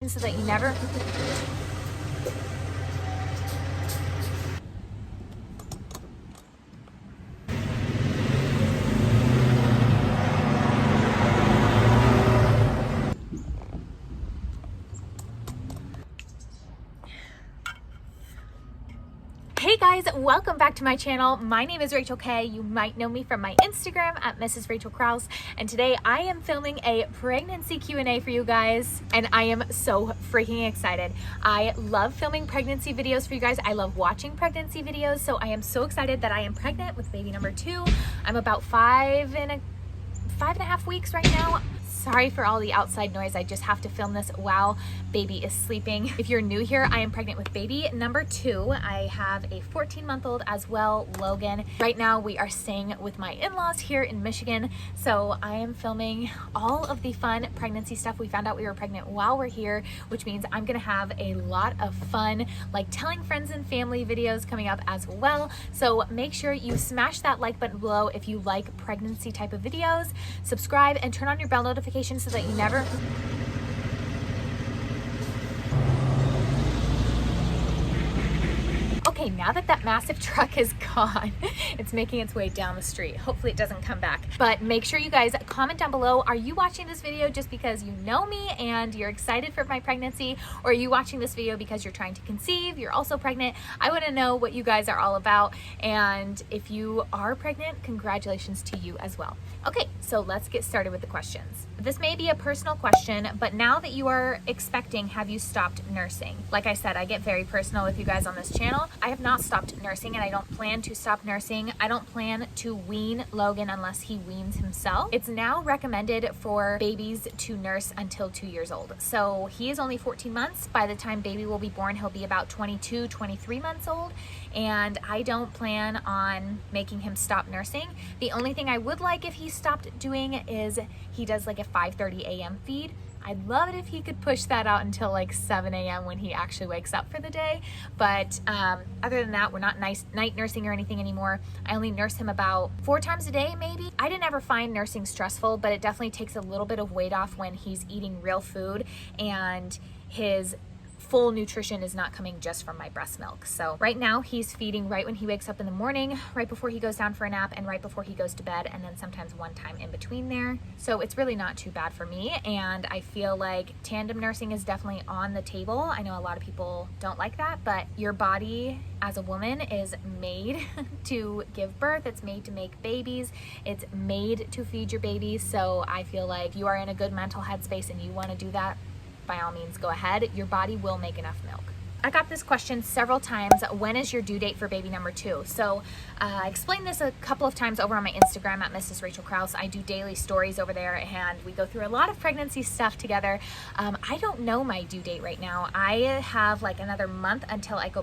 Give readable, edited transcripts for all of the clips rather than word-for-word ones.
so that you never... Hey guys, welcome back to my channel. My name is Rachel K. You might know me from my Instagram at MRSRACHELKRAUS, and today I am filming a pregnancy Q&A for you guys, and I am so freaking excited. I love filming pregnancy videos for you guys. I love watching pregnancy videos, so I am so excited that I am pregnant with baby number 2. I'm about 5.5 weeks right now. Sorry for all the outside noise. I just have to film this while baby is sleeping. If you're new here, I am pregnant with baby number 2. I have a 14-month-old as well, Logan. Right now we are staying with my in-laws here in Michigan. So I am filming all of the fun pregnancy stuff. We found out we were pregnant while we're here, which means I'm gonna have a lot of fun, like telling friends and family videos coming up as well. So make sure you smash that like button below if you like pregnancy type of videos. Subscribe and turn on your bell notifications so that you never... Okay, now that that massive truck is gone, it's making its way down the street. Hopefully it doesn't come back. But make sure you guys comment down below, are you watching this video just because you know me and you're excited for my pregnancy? Or are you watching this video because you're trying to conceive, you're also pregnant? I want to know what you guys are all about. And if you are pregnant, congratulations to you as well. Okay, so let's get started with the questions. This may be a personal question, but now that you are expecting, have you stopped nursing? Like I said, I get very personal with you guys on this channel. I have not stopped nursing and I don't plan to stop nursing. I don't plan to wean Logan unless he weans himself. It's now recommended for babies to nurse until 2 years old. So he is only 14 months. By the time baby will be born, he'll be about 22, 23 months old. And I don't plan on making him stop nursing. The only thing I would like if he stopped doing is he does like a 5:30 a.m. feed. I'd love it if he could push that out until like 7 a.m. when he actually wakes up for the day. But other than that, we're not night nursing or anything anymore. I only nurse him about 4 times a day, maybe. I didn't ever find nursing stressful, but it definitely takes a little bit of weight off when he's eating real food and his full nutrition is not coming just from my breast milk. So right now he's feeding right when he wakes up in the morning, right before he goes down for a nap, and right before he goes to bed, and then sometimes one time in between there. So it's really not too bad for me, and I feel like tandem nursing is definitely on the table. I know a lot of people don't like that, but your body as a woman is made to give birth. It's made to make babies. It's made to feed your babies. So I feel like you are in a good mental headspace and you want to do that, by all means, go ahead. Your body will make enough milk. I got this question several times. When is your due date for baby number 2? So I explained this a couple of times over on my Instagram at MRSRACHELKRAUS. I do daily stories over there and we go through a lot of pregnancy stuff together. I don't know my due date right now. I have like another month until I go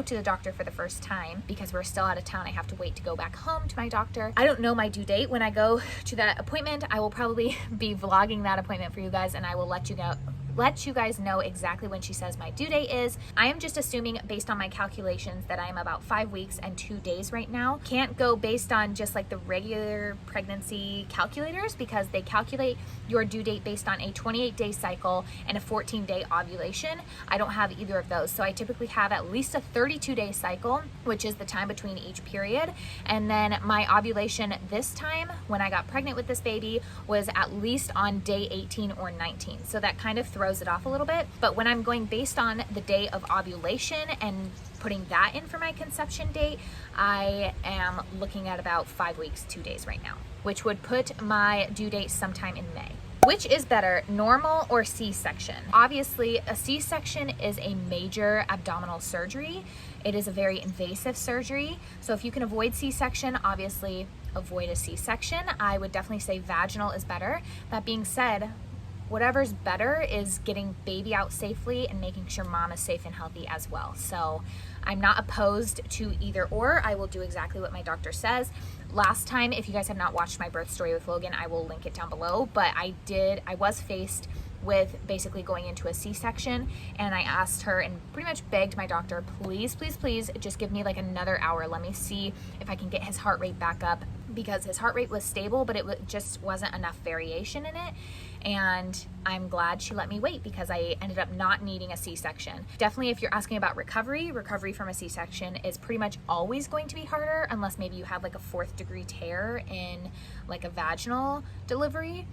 to the doctor for the first time because we're still out of town. I have to wait to go back home to my doctor. I don't know my due date. When I go to that appointment, I will probably be vlogging that appointment for you guys, and I will let you guys know exactly when she says my due date is. I am just assuming based on my calculations that I am about 5 weeks and 2 days right now. Can't go based on just like the regular pregnancy calculators because they calculate your due date based on a 28-day cycle and a 14-day ovulation. I don't have either of those. So I typically have at least a 32-day cycle, which is the time between each period. And then my ovulation this time when I got pregnant with this baby was at least on day 18 or 19. So that kind of throws it off a little bit. But when I'm going based on the day of ovulation and putting that in for my conception date, I am looking at about 5 weeks, 2 days right now, which would put my due date sometime in May. Which is better, normal or C-section? Obviously, a C-section is a major abdominal surgery. It is a very invasive surgery. So if you can avoid C-section, obviously avoid a C-section. I would definitely say vaginal is better. That being said, whatever's better is getting baby out safely and making sure mom is safe and healthy as well. So I'm not opposed to either or. I will do exactly what my doctor says. Last time, if you guys have not watched my birth story with Logan, I will link it down below, but I was faced with basically going into a C-section, and I asked her and pretty much begged my doctor, please, please, please just give me like another hour. Let me see if I can get his heart rate back up, because his heart rate was stable, but it just wasn't enough variation in it. and I'm glad she let me wait because I ended up not needing a C-section. Definitely, if you're asking about recovery from a C-section is pretty much always going to be harder unless maybe you have like a 4th degree tear in like a vaginal delivery.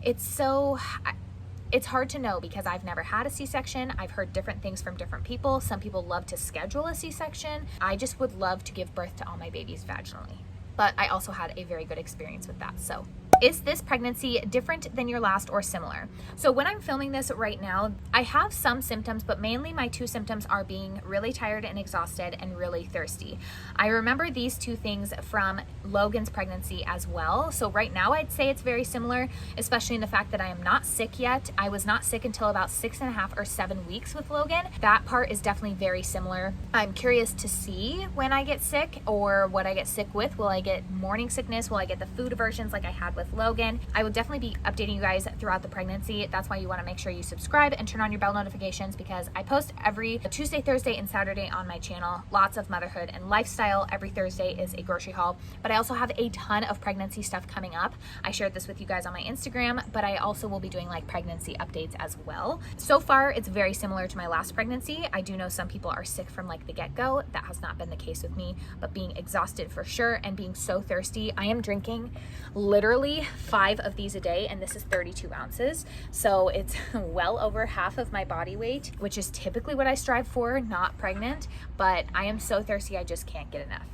It's hard to know because I've never had a C-section. I've heard different things from different people. Some people love to schedule a C-section. I just would love to give birth to all my babies vaginally. But I also had a very good experience with that. So, is this pregnancy different than your last or similar? So when I'm filming this right now, I have some symptoms, but mainly my 2 symptoms are being really tired and exhausted and really thirsty. I remember these 2 things from Logan's pregnancy as well. So right now I'd say it's very similar, especially in the fact that I am not sick yet. I was not sick until about 6.5 or 7 weeks with Logan. That part is definitely very similar. I'm curious to see when I get sick or what I get sick with. Will I get morning sickness? Will I get the food aversions like I had with Logan? I will definitely be updating you guys throughout the pregnancy. That's why you want to make sure you subscribe and turn on your bell notifications, because I post every Tuesday, Thursday, and Saturday on my channel. Lots of motherhood and lifestyle. Every Thursday is a grocery haul, but I also have a ton of pregnancy stuff coming up. I shared this with you guys on my Instagram, but I also will be doing like pregnancy updates as well. So far, it's very similar to my last pregnancy. I do know some people are sick from like the get-go. That has not been the case with me, but being exhausted for sure and being so thirsty. I am drinking literally 5 of these a day, and this is 32 ounces. So it's well over half of my body weight, which is typically what I strive for, not pregnant, but I am so thirsty, I just can't get enough.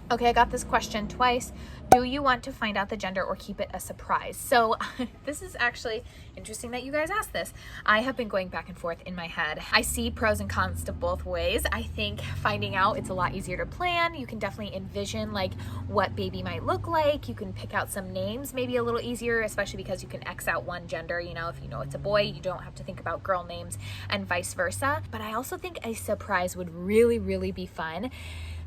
Okay, I got this question twice. Do you want to find out the gender or keep it a surprise? So this is actually interesting that you guys asked this. I have been going back and forth in my head. I see pros and cons to both ways. I think finding out, it's a lot easier to plan. You can definitely envision like what baby might look like. You can pick out some names maybe a little easier, especially because you can X out one gender. You know, if you know it's a boy, you don't have to think about girl names and vice versa. But I also think a surprise would really, really be fun.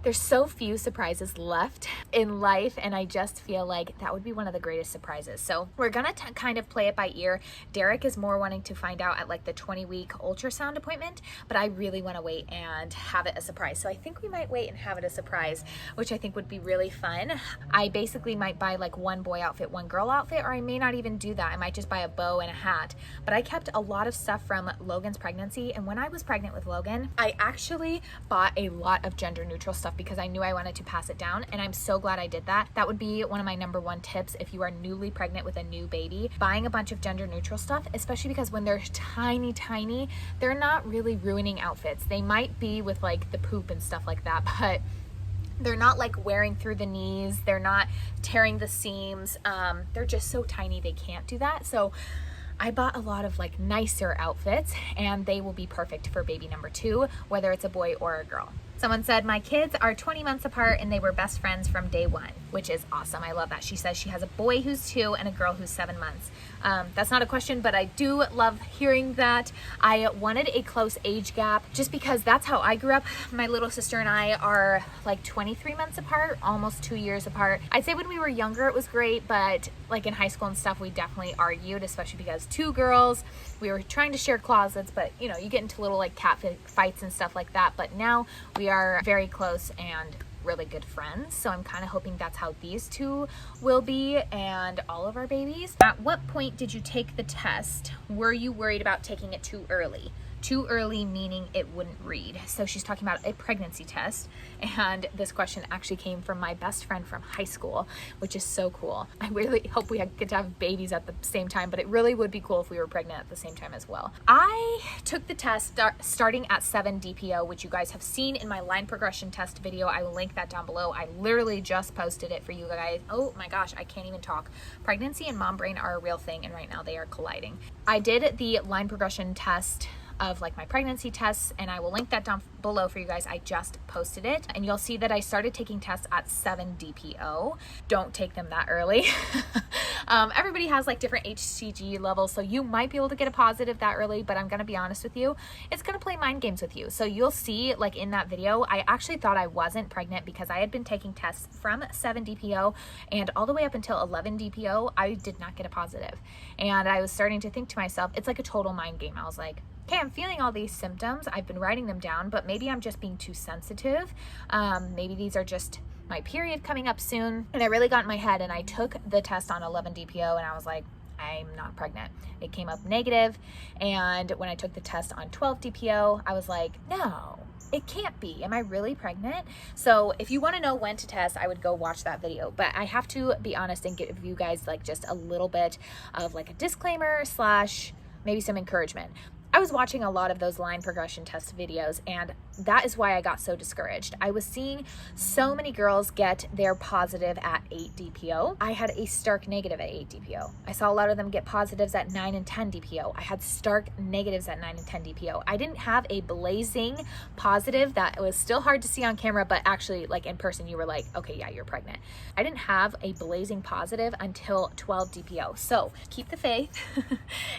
There's so few surprises left in life, and I just feel like that would be one of the greatest surprises. So we're gonna kind of play it by ear. Derek is more wanting to find out at like the 20-week ultrasound appointment, but I really want to wait and have it a surprise. So I think we might wait and have it a surprise, which I think would be really fun. I basically might buy like one boy outfit, one girl outfit, or I may not even do that. I might just buy a bow and a hat. But I kept a lot of stuff from Logan's pregnancy, and when I was pregnant with Logan, I actually bought a lot of gender neutral stuff because I knew I wanted to pass it down, and I'm so glad I did that. That would be one of my number 1 tips if you are newly pregnant with a new baby, buying a bunch of gender neutral stuff, especially because when they're tiny, they're not really ruining outfits. They might be with like the poop and stuff like that, but they're not like wearing through the knees. They're not tearing the seams. They're just so tiny they can't do that. So I bought a lot of like nicer outfits, and they will be perfect for baby number 2, whether it's a boy or a girl. Someone said, my kids are 20 months apart and they were best friends from day 1, which is awesome. I love that. She says she has a boy who's 2 and a girl who's 7 months. That's not a question, but I do love hearing that. I wanted a close age gap just because that's how I grew up. My little sister and I are like 23 months apart, almost 2 years apart. I'd say when we were younger, it was great, but like in high school and stuff, we definitely argued, especially because 2 girls, we were trying to share closets, but you know, you get into little like cat fights and stuff like that. But now we are very close and really good friends. So I'm kind of hoping that's how these 2 will be, and all of our babies. At what point did you take the test? Were you worried about taking it too early? Too early meaning it wouldn't read. So she's talking about a pregnancy test, and this question actually came from my best friend from high school, which is so cool. I really hope we get to have babies at the same time, but it really would be cool if we were pregnant at the same time as well. I took the test starting at 7 DPO, which you guys have seen in my line progression test video. I will link that down below. I literally just posted it for you guys. Oh my gosh, I can't even talk. Pregnancy and mom brain are a real thing, and right now they are colliding. I did the line progression test of like my pregnancy tests, and I will link that down below for you guys. I just posted it, and you'll see that I started taking tests at 7 DPO. Don't take them that early. Everybody has like different HCG levels, so you might be able to get a positive that early, but I'm gonna be honest with you, it's gonna play mind games with you. So you'll see like in that video, I actually thought I wasn't pregnant because I had been taking tests from 7 DPO and all the way up until 11 DPO, I did not get a positive. And I was starting to think to myself, it's like a total mind game. I was like, okay, I'm feeling all these symptoms. I've been writing them down, but maybe I'm just being too sensitive. Maybe these are just my period coming up soon. And I really got in my head, and I took the test on 11 DPO, and I was like, I'm not pregnant. It came up negative. And when I took the test on 12 DPO, I was like, no, it can't be. Am I really pregnant? So if you want to know when to test, I would go watch that video. But I have to be honest and give you guys like just a little bit of like a disclaimer slash maybe some encouragement. I was watching a lot of those line progression test videos, and that is why I got so discouraged. I was seeing so many girls get their positive at 8 DPO. I had a stark negative at 8 DPO. I saw a lot of them get positives at 9 and 10 DPO. I had stark negatives at 9 and 10 DPO. I didn't have a blazing positive that was still hard to see on camera, but actually like in person, you were like, okay, yeah, you're pregnant. I didn't have a blazing positive until 12 DPO. So keep the faith.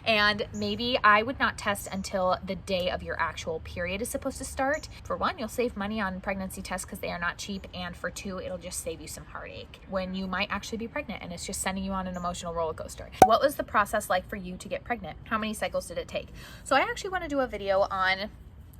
And maybe I would not test until the day of your actual period is supposed to start. For one, you'll save money on pregnancy tests because they are not cheap, and for two, it'll just save you some heartache when you might actually be pregnant and it's just sending you on an emotional roller coaster. What was the process like for you to get pregnant? How many cycles did it take? So I actually want to do a video on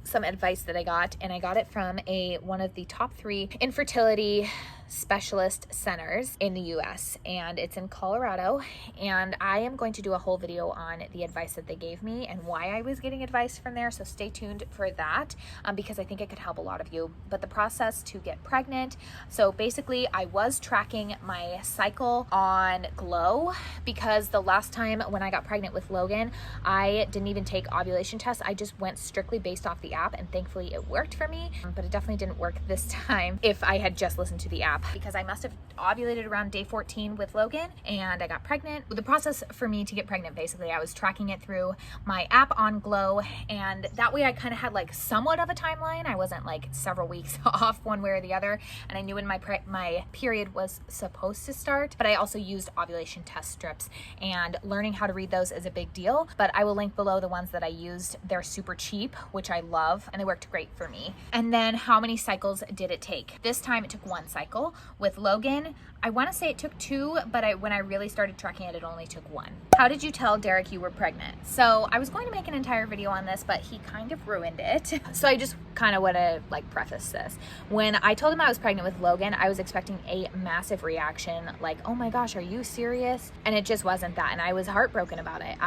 some advice that I got, and I got it from one of the top 3 infertility specialist centers in the US, and it's in Colorado. And I am going to do a whole video on the advice that they gave me and why I was getting advice from there, so stay tuned for that, because I think it could help a lot of you. But the process to get pregnant, so basically I was tracking my cycle on Glow, because the last time when I got pregnant with Logan, I didn't even take ovulation tests. I just went strictly based off the app, and thankfully it worked for me, but it definitely didn't work this time if I had just listened to the app, because I must have ovulated around day 14 with Logan and I got pregnant. The process for me to get pregnant, basically, I was tracking it through my app on Glow, and that way I kind of had like somewhat of a timeline. I wasn't like several weeks off one way or the other, and I knew when my period was supposed to start. But I also used ovulation test strips, and learning how to read those is a big deal. But I will link below the ones that I used. They're super cheap, which I love, and they worked great for me. And then how many cycles did it take? This time it took 1 cycle. With Logan, I want to say it took 2, but when I really started tracking it, it only took 1. How did you tell Derek you were pregnant? So I was going to make an entire video on this, but he kind of ruined it. So I just kind of want to like preface this. When I told him I was pregnant with Logan, I was expecting a massive reaction, like, oh my gosh, are you serious? And it just wasn't that, and I was heartbroken about it.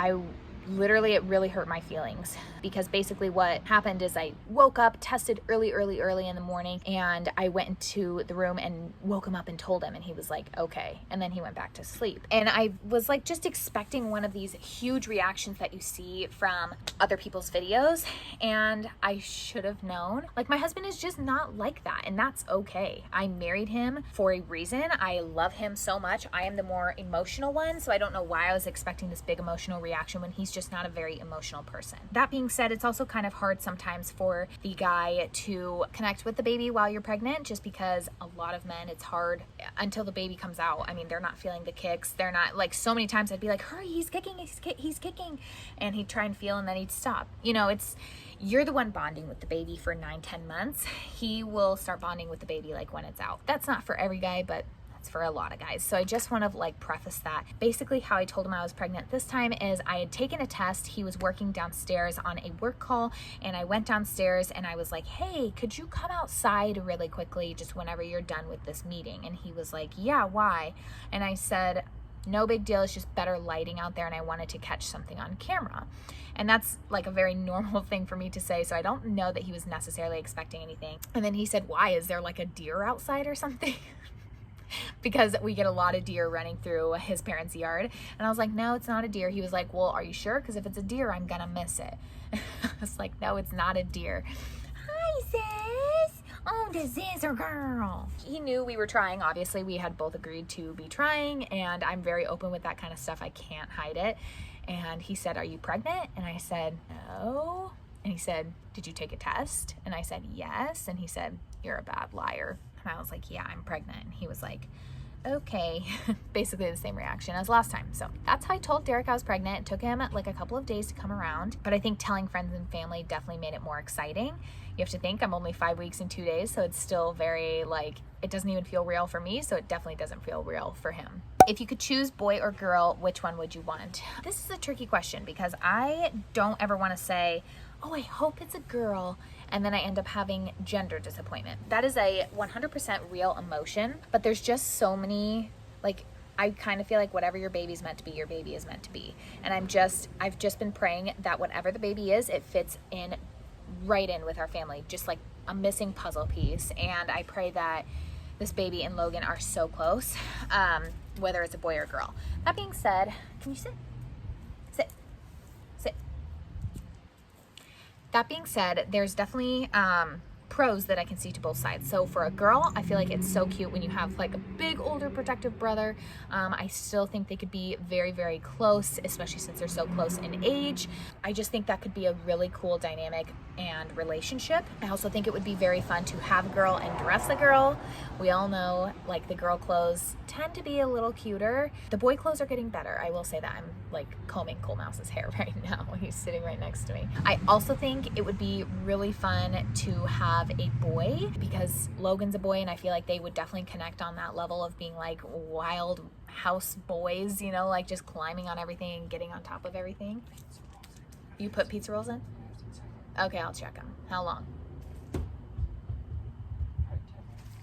Literally, it really hurt my feelings, because basically what happened is I woke up, tested early in the morning, and I went into the room and woke him up and told him, and he was like, okay. And then he went back to sleep. And I was like just expecting one of these huge reactions that you see from other people's videos, and I should have known. Like, my husband is just not like that, and that's okay. I married him for a reason. I love him so much. I am the more emotional one, so I don't know why I was expecting this big emotional reaction when he's just not a very emotional person. That being said, it's also kind of hard sometimes for the guy to connect with the baby while you're pregnant, just because a lot of men, it's hard until the baby comes out. I mean, they're not feeling the kicks. They're not, like, so many times I'd be like, hurry, he's kicking, he's kicking. And he'd try and feel, and then he'd stop. You know, you're the one bonding with the baby for 9-10 months. He will start bonding with the baby like when it's out. That's not for every guy, but for a lot of guys. So I just want to like preface that. Basically, how I told him I was pregnant this time is I had taken a test. He was working downstairs on a work call, and I went downstairs and I was like, hey, could you come outside really quickly just whenever you're done with this meeting? And he was like, yeah, why? And I said, no big deal, it's just better lighting out there, and I wanted to catch something on camera. And that's like a very normal thing for me to say, so I don't know that he was necessarily expecting anything. And then he said, why? Is there like a deer outside or something? Because we get a lot of deer running through his parents' yard. And I was like, no, it's not a deer. He was like, well, are you sure? Because if it's a deer, I'm gonna miss it. I was like, no, it's not a deer. Hi, sis. Oh, this is our girl. He knew we were trying. Obviously, we had both agreed to be trying, and I'm very open with that kind of stuff. I can't hide it. And he said, are you pregnant? And I said, no. And he said, did you take a test? And I said, yes. And he said, you're a bad liar. And I was like, yeah, I'm pregnant. And he was like, okay. Basically the same reaction as last time. So that's how I told Derek I was pregnant. It took him like a couple of days to come around, but I think telling friends and family definitely made it more exciting. You have to think I'm only 5 weeks and 2 days, so it's still very like, it doesn't even feel real for me, so it definitely doesn't feel real for him. If you could choose boy or girl, which one would you want? This is a tricky question because I don't ever want to say, oh, I hope it's a girl, and then I end up having gender disappointment. That is a 100% real emotion, but there's just so many, like, I kind of feel like whatever your baby's meant to be, your baby is meant to be. And I've just been praying that whatever the baby is, it fits in right in with our family, just like a missing puzzle piece. And I pray that this baby and Logan are so close, whether it's a boy or a girl. That being said, can you sit? Sit. Sit. That being said, there's definitely pros that I can see to both sides. So for a girl, I feel like it's so cute when you have like a big older protective brother. I still think they could be very, very close, especially since they're so close in age. I just think that could be a really cool dynamic and relationship. I also think it would be very fun to have a girl and dress a girl. We all know like the girl clothes tend to be a little cuter. The boy clothes are getting better. I will say that. I'm like combing Cole Mouse's hair right now. He's sitting right next to me. I also think it would be really fun to have a boy because Logan's a boy and I feel like they would definitely connect on that level of being like wild house boys, you know, like just climbing on everything and getting on top of everything. You put pizza rolls in? Okay, I'll check them. How long?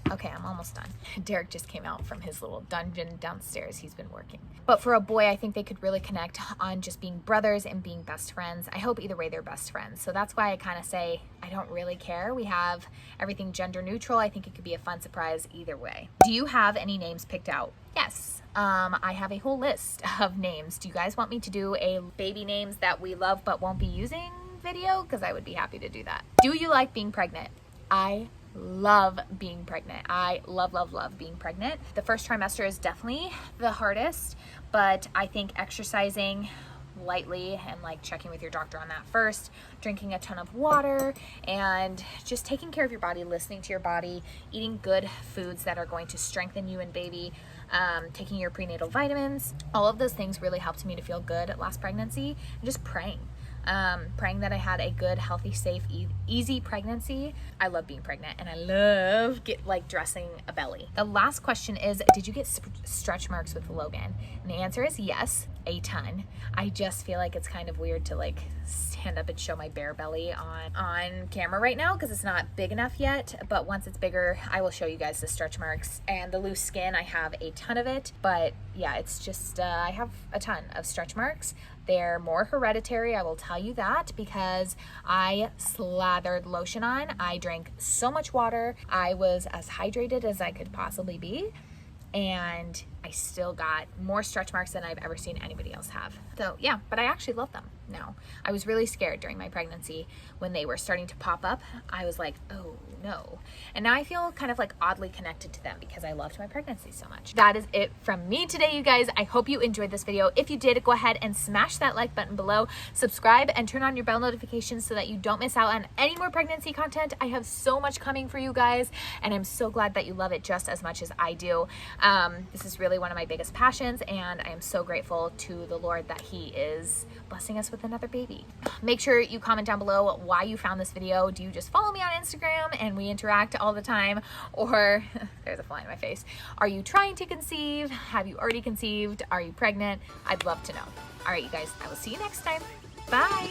Okay, I'm almost done. Derek just came out from his little dungeon downstairs. He's been working. But for a boy, I think they could really connect on just being brothers and being best friends. I hope either way they're best friends. So that's why I kind of say I don't really care. We have everything gender neutral. I think it could be a fun surprise either way. Do you have any names picked out? Yes. I have a whole list of names. Do you guys want me to do a baby names that we love but won't be using video? Because I would be happy to do that. Do you like being pregnant? I love being pregnant. I love being pregnant. The first trimester is definitely the hardest, but I think exercising lightly and like checking with your doctor on that first, drinking a ton of water, and just taking care of your body, listening to your body, eating good foods that are going to strengthen you and baby, taking your prenatal vitamins, all of those things really helped me to feel good last pregnancy, and just praying that I had a good, healthy, safe, easy pregnancy. I love being pregnant and I love dressing a belly. The last question is, did you get stretch marks with Logan? And the answer is yes, a ton. I just feel like it's kind of weird to like stand up and show my bare belly on camera right now because it's not big enough yet, but once it's bigger, I will show you guys the stretch marks and the loose skin. I have a ton of it, but yeah, it's just, I have a ton of stretch marks. They're more hereditary, I will tell you that, because I slathered lotion on. I drank so much water. I was as hydrated as I could possibly be, and I still got more stretch marks than I've ever seen anybody else have. So yeah, but I actually love them now. I was really scared during my pregnancy when they were starting to pop up. I was like, oh no. And now I feel kind of like oddly connected to them because I loved my pregnancy so much. That is it from me today, you guys. I hope you enjoyed this video. If you did, go ahead and smash that like button below, subscribe, and turn on your bell notifications so that you don't miss out on any more pregnancy content. I have so much coming for you guys, and I'm so glad that you love it just as much as I do. This is really one of my biggest passions, and I am so grateful to the Lord that He is blessing us with another baby. Make sure you comment down below why you found this video. Do you just follow me on Instagram and we interact all the time, or there's a fly in my face, are you trying to conceive? Have you already conceived? Are you pregnant? I'd love to know. All right, you guys, I will see you next time. Bye.